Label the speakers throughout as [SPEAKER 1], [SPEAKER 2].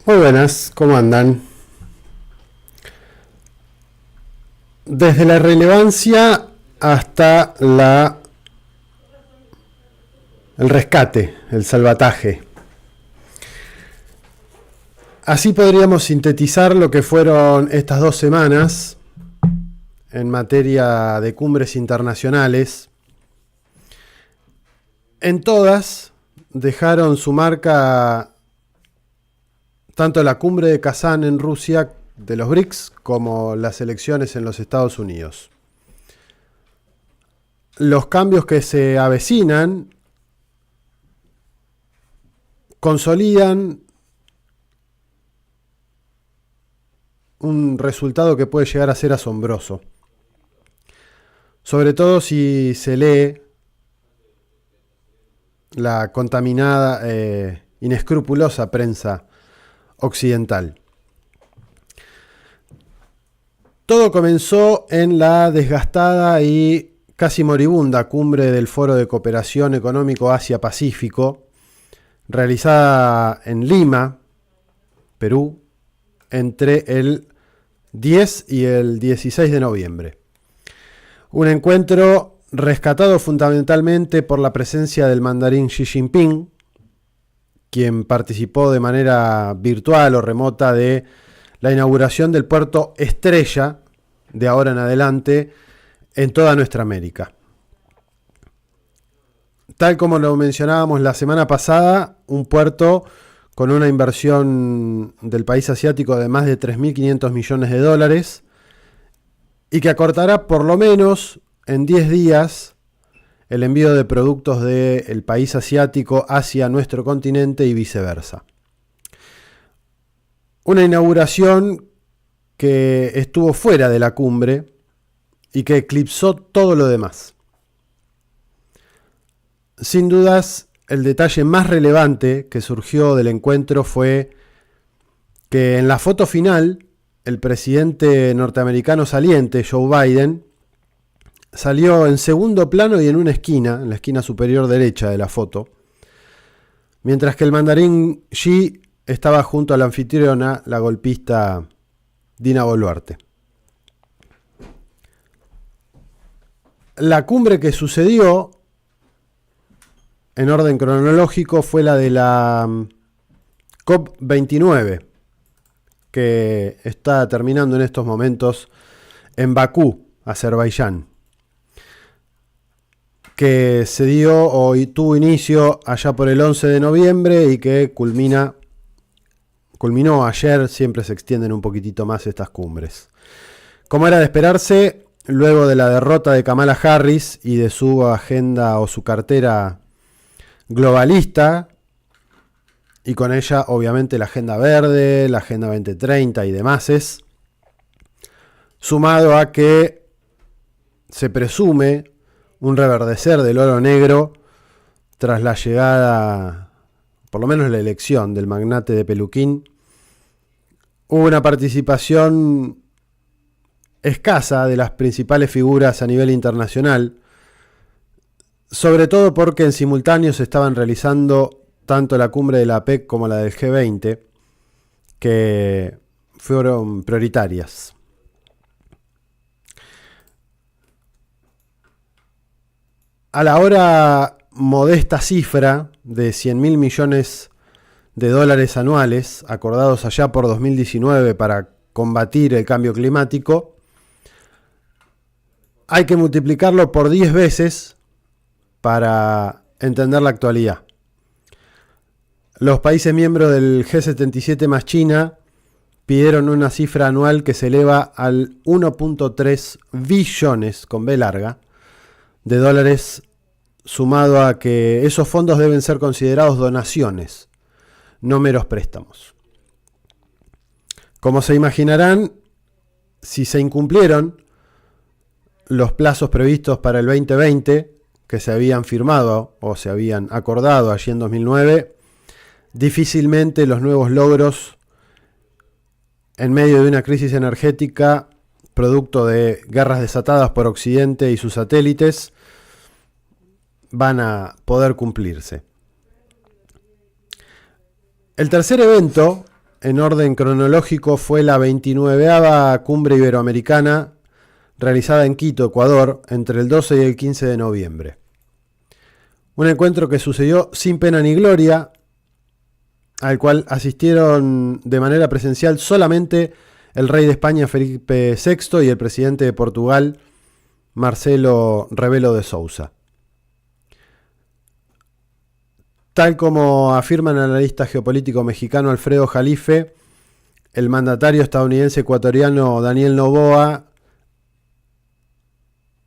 [SPEAKER 1] Muy buenas, ¿cómo andan? Desde la relevancia hasta el rescate, el salvataje. Así podríamos sintetizar lo que fueron estas 2 semanas en materia de cumbres internacionales. En todas dejaron su marca tanto la cumbre de Kazán en Rusia de los BRICS como las elecciones en los Estados Unidos. Los cambios que se avecinan consolidan un resultado que puede llegar a ser asombroso. Sobre todo si se lee la contaminada, inescrupulosa prensa occidental. Todo comenzó en la desgastada y casi moribunda cumbre del Foro de Cooperación Económico Asia-Pacífico, realizada en Lima, Perú, entre el 10 y el 16 de noviembre. Un encuentro rescatado fundamentalmente por la presencia del mandarín Xi Jinping, quien participó de manera virtual o remota de la inauguración del puerto estrella de ahora en adelante en toda nuestra América. Tal como lo mencionábamos la semana pasada, un puerto con una inversión del país asiático de más de 3.500 millones de dólares y que acortará por lo menos en 10 días el envío de productos del país asiático hacia nuestro continente y viceversa. Una inauguración que estuvo fuera de la cumbre y que eclipsó todo lo demás. Sin dudas, el detalle más relevante que surgió del encuentro fue que en la foto final, el presidente norteamericano saliente, Joe Biden, salió en segundo plano y en una esquina, en la esquina superior derecha de la foto, mientras que el mandarín Xi estaba junto a la anfitriona, la golpista Dina Boluarte. La cumbre que sucedió, en orden cronológico, fue la de la COP29, que está terminando en estos momentos en Bakú, Azerbaiyán, que se dio o tuvo inicio allá por el 11 de noviembre y que culminó ayer. Siempre se extienden un poquitito más estas cumbres. Como era de esperarse, luego de la derrota de Kamala Harris y de su agenda o su cartera globalista, y con ella obviamente la agenda verde, la agenda 2030 y demás, sumado a que se presume un reverdecer del oro negro tras la llegada, por lo menos la elección del magnate de Peluquín, hubo una participación escasa de las principales figuras a nivel internacional, sobre todo porque en simultáneo se estaban realizando tanto la cumbre de la APEC como la del G20, que fueron prioritarias. A la ahora modesta cifra de 100.000 millones de dólares anuales, acordados allá por 2019 para combatir el cambio climático, hay que multiplicarlo por 10 veces para entender la actualidad. Los países miembros del G77 más China pidieron una cifra anual que se eleva al 1.3 billones, con B larga, de dólares, sumado a que esos fondos deben ser considerados donaciones, no meros préstamos. Como se imaginarán, si se incumplieron los plazos previstos para el 2020, que se habían firmado o se habían acordado allí en 2009, difícilmente los nuevos logros en medio de una crisis energética producto de guerras desatadas por Occidente y sus satélites van a poder cumplirse. El tercer evento en orden cronológico, fue la 29ª Cumbre Iberoamericana realizada en Quito, Ecuador, entre el 12 y el 15 de noviembre. Un encuentro que sucedió sin pena ni gloria, al cual asistieron de manera presencial solamente el rey de España, Felipe VI, y el presidente de Portugal, Marcelo Rebelo de Sousa. Tal como afirma el analista geopolítico mexicano Alfredo Jalife, el mandatario estadounidense ecuatoriano Daniel Noboa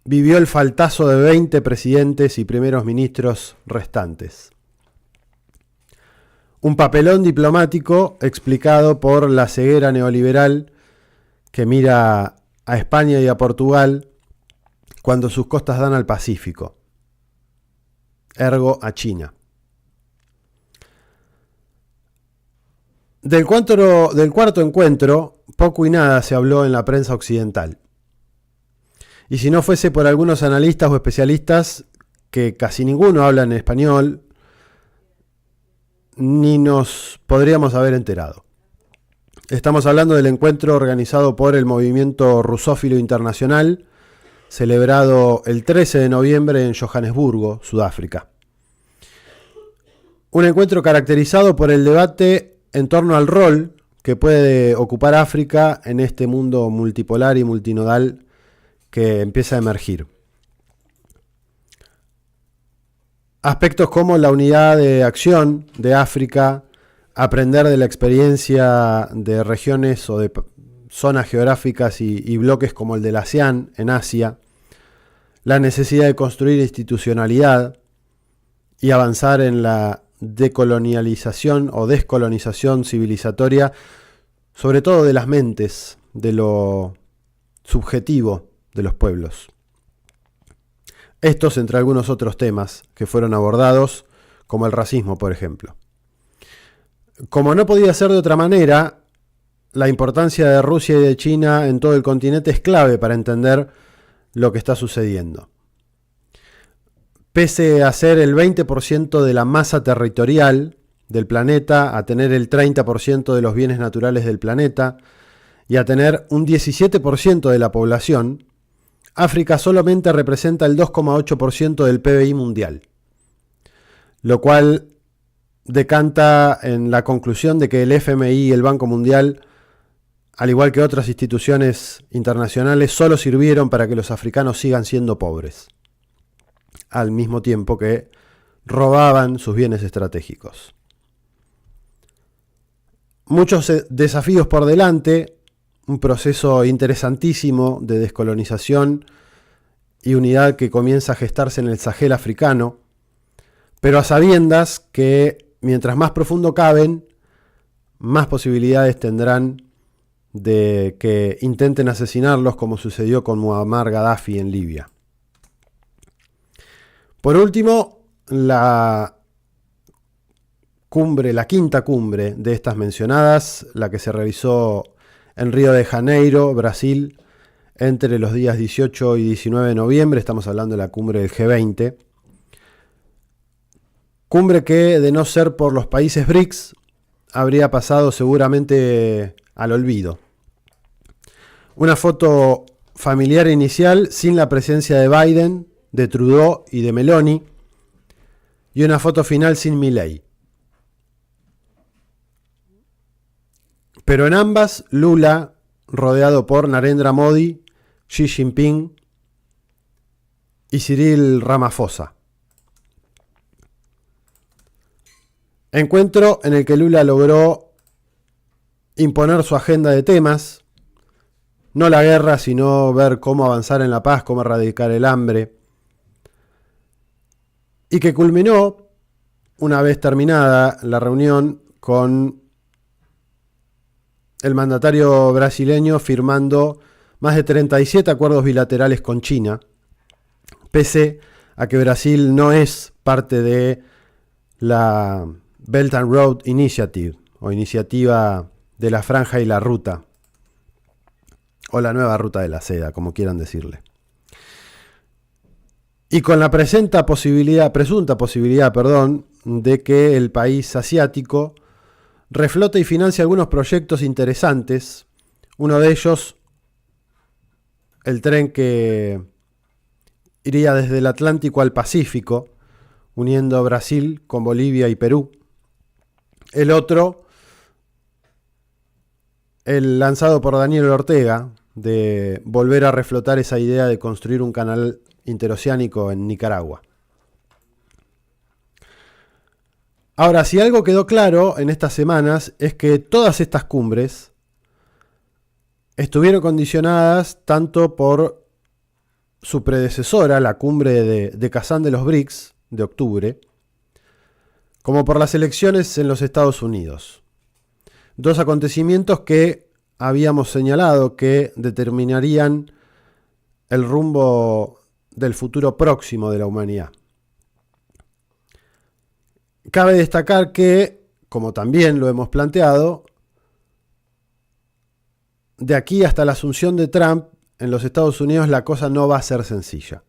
[SPEAKER 1] vivió el faltazo de 20 presidentes y primeros ministros restantes. Un papelón diplomático explicado por la ceguera neoliberal que mira a España y a Portugal cuando sus costas dan al Pacífico, ergo a China. Del cuarto encuentro, poco y nada se habló en la prensa occidental. Y si no fuese por algunos analistas o especialistas, que casi ninguno habla en español, ni nos podríamos haber enterado. Estamos hablando del encuentro organizado por el Movimiento Rusófilo Internacional, celebrado el 13 de noviembre en Johannesburgo, Sudáfrica. Un encuentro caracterizado por el debate en torno al rol que puede ocupar África en este mundo multipolar y multinodal que empieza a emergir. Aspectos como la unidad de acción de África, aprender de la experiencia de regiones o de zonas geográficas y bloques como el del ASEAN en Asia, la necesidad de construir institucionalidad y avanzar en la decolonialización o descolonización civilizatoria, sobre todo de las mentes, de lo subjetivo de los pueblos. Estos entre algunos otros temas que fueron abordados, como el racismo, por ejemplo. Como no podía ser de otra manera, la importancia de Rusia y de China en todo el continente es clave para entender lo que está sucediendo. Pese a ser el 20% de la masa territorial del planeta, a tener el 30% de los bienes naturales del planeta y a tener un 17% de la población, África solamente representa el 2,8% del PBI mundial, lo cual decanta en la conclusión de que el FMI y el Banco Mundial, al igual que otras instituciones internacionales, solo sirvieron para que los africanos sigan siendo pobres, al mismo tiempo que robaban sus bienes estratégicos. Muchos desafíos por delante, un proceso interesantísimo de descolonización y unidad que comienza a gestarse en el Sahel africano, pero a sabiendas que mientras más profundo caben, más posibilidades tendrán de que intenten asesinarlos, como sucedió con Muammar Gaddafi en Libia. Por último, la quinta cumbre de estas mencionadas, la que se realizó en Río de Janeiro, Brasil, entre los días 18 y 19 de noviembre, estamos hablando de la cumbre del G20, cumbre que, de no ser por los países BRICS, habría pasado seguramente al olvido. Una foto familiar inicial sin la presencia de Biden, de Trudeau y de Meloni, y una foto final sin Milei. Pero en ambas, Lula, rodeado por Narendra Modi, Xi Jinping y Cyril Ramaphosa. Encuentro en el que Lula logró imponer su agenda de temas, no la guerra, sino ver cómo avanzar en la paz, cómo erradicar el hambre, y que culminó, una vez terminada la reunión, con el mandatario brasileño firmando más de 37 acuerdos bilaterales con China, pese a que Brasil no es parte de la Belt and Road Initiative, o iniciativa de la franja y la ruta, o la nueva ruta de la seda, como quieran decirle. Y con la presunta posibilidad, de que el país asiático reflota y financia algunos proyectos interesantes. Uno de ellos, el tren que iría desde el Atlántico al Pacífico, uniendo Brasil con Bolivia y Perú. El otro, el lanzado por Daniel Ortega, de volver a reflotar esa idea de construir un canal interoceánico en Nicaragua. Ahora, si algo quedó claro en estas semanas es que todas estas cumbres estuvieron condicionadas tanto por su predecesora, la cumbre de Kazán de los BRICS de octubre, como por las elecciones en los Estados Unidos. Dos acontecimientos que habíamos señalado que determinarían el rumbo del futuro próximo de la humanidad. Cabe destacar que, como también lo hemos planteado, de aquí hasta la asunción de Trump en los Estados Unidos la cosa no va a ser sencilla.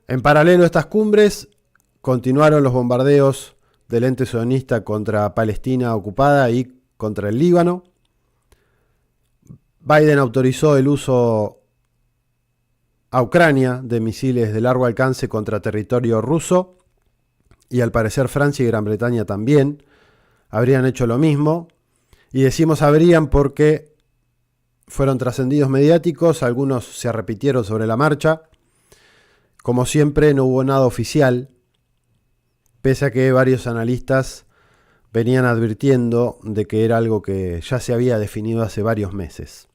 [SPEAKER 1] En paralelo a estas cumbres, continuaron los bombardeos del ente sionista contra Palestina ocupada y contra el Líbano. Biden autorizó el uso a Ucrania de misiles de largo alcance contra territorio ruso, y al parecer Francia y Gran Bretaña también habrían hecho lo mismo. Y decimos habrían porque fueron trascendidos mediáticos, algunos se repitieron sobre la marcha. Como siempre, no hubo nada oficial, pese a que varios analistas venían advirtiendo de que era algo que ya se había definido hace varios meses.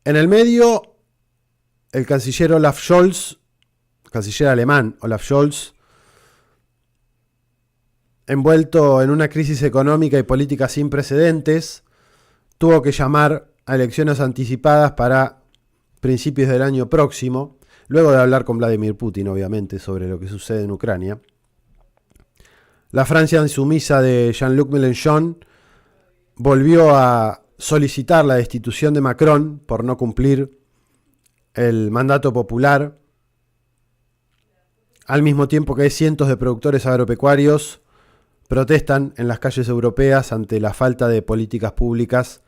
[SPEAKER 1] En el medio, el canciller Olaf Scholz, canciller alemán Olaf Scholz, envuelto en una crisis económica y política sin precedentes, tuvo que llamar a elecciones anticipadas para principios del año próximo, luego de hablar con Vladimir Putin, obviamente, sobre lo que sucede en Ucrania. La Francia insumisa de Jean-Luc Mélenchon volvió a solicitar la destitución de Macron por no cumplir el mandato popular, al mismo tiempo que cientos de productores agropecuarios protestan en las calles europeas ante la falta de políticas públicas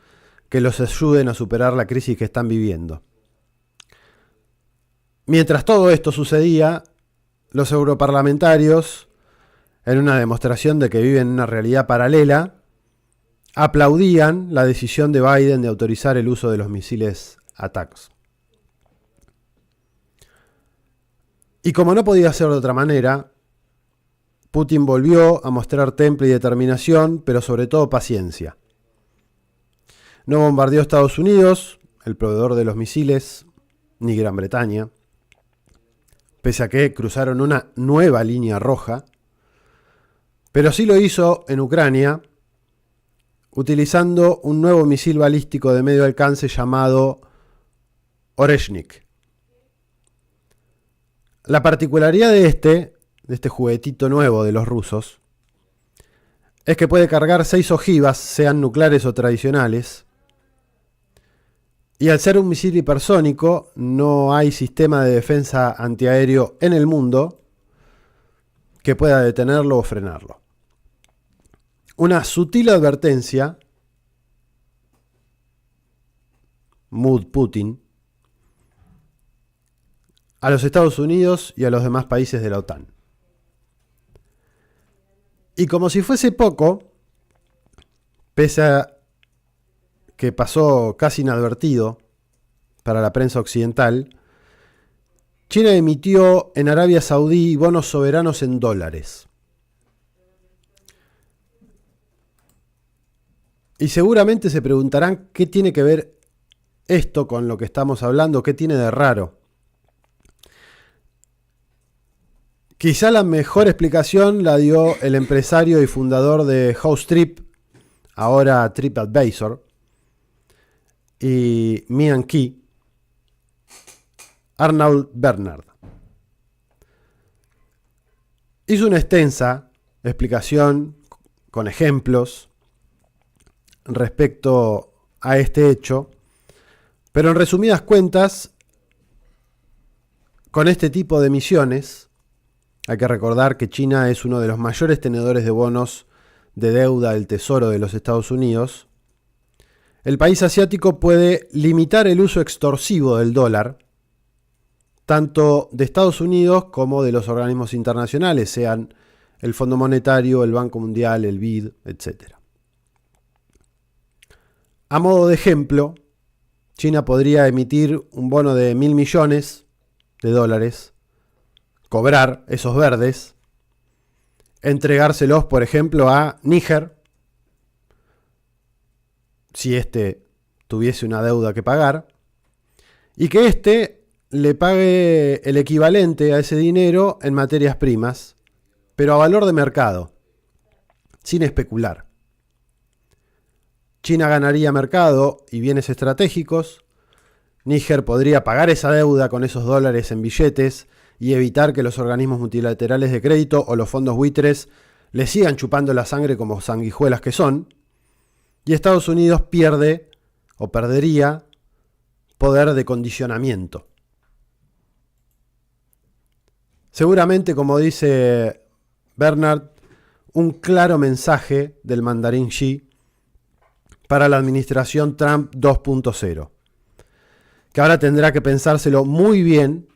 [SPEAKER 1] que los ayuden a superar la crisis que están viviendo. Mientras todo esto sucedía, los europarlamentarios, en una demostración de que viven en una realidad paralela, aplaudían la decisión de Biden de autorizar el uso de los misiles ATACMS. Y como no podía ser de otra manera, Putin volvió a mostrar temple y determinación, pero sobre todo paciencia. No bombardeó Estados Unidos, el proveedor de los misiles, ni Gran Bretaña, pese a que cruzaron una nueva línea roja, pero sí lo hizo en Ucrania, utilizando un nuevo misil balístico de medio alcance llamado Oreshnik. La particularidad de este juguetito nuevo de los rusos, es que puede cargar 6 ojivas, sean nucleares o tradicionales, y al ser un misil hipersónico, no hay sistema de defensa antiaéreo en el mundo que pueda detenerlo o frenarlo. Una sutil advertencia, Mood Putin, a los Estados Unidos y a los demás países de la OTAN. Y como si fuese poco, pese a que pasó casi inadvertido para la prensa occidental, China emitió en Arabia Saudí bonos soberanos en dólares. Y seguramente se preguntarán qué tiene que ver esto con lo que estamos hablando, qué tiene de raro. Quizá la mejor explicación la dio el empresario y fundador de House Trip, ahora TripAdvisor, y Mian Key, Arnaud Bernard. Hizo una extensa explicación con ejemplos respecto a este hecho, pero en resumidas cuentas, con este tipo de emisiones, Hay que recordar que China es uno de los mayores tenedores de bonos de deuda del Tesoro de los Estados Unidos. El país asiático puede limitar el uso extorsivo del dólar, tanto de Estados Unidos como de los organismos internacionales, sean el Fondo Monetario, el Banco Mundial, el BID, etc. A modo de ejemplo, China podría emitir un bono de 1.000 millones de dólares, cobrar esos verdes, entregárselos, por ejemplo, a Níger, si éste tuviese una deuda que pagar, y que éste le pague el equivalente a ese dinero en materias primas, pero a valor de mercado, sin especular. China ganaría mercado y bienes estratégicos. Níger podría pagar esa deuda con esos dólares en billetes y evitar que los organismos multilaterales de crédito o los fondos buitres le sigan chupando la sangre como sanguijuelas que son. Y Estados Unidos pierde o perdería poder de condicionamiento. Seguramente, como dice Bernard, un claro mensaje del mandarín Xi para la administración Trump 2.0, que ahora tendrá que pensárselo muy bien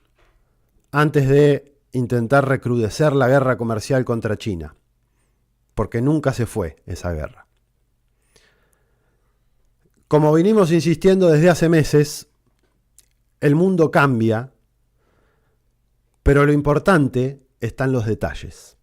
[SPEAKER 1] antes de intentar recrudecer la guerra comercial contra China, porque nunca se fue esa guerra. Como vinimos insistiendo desde hace meses, el mundo cambia, pero lo importante está en los detalles.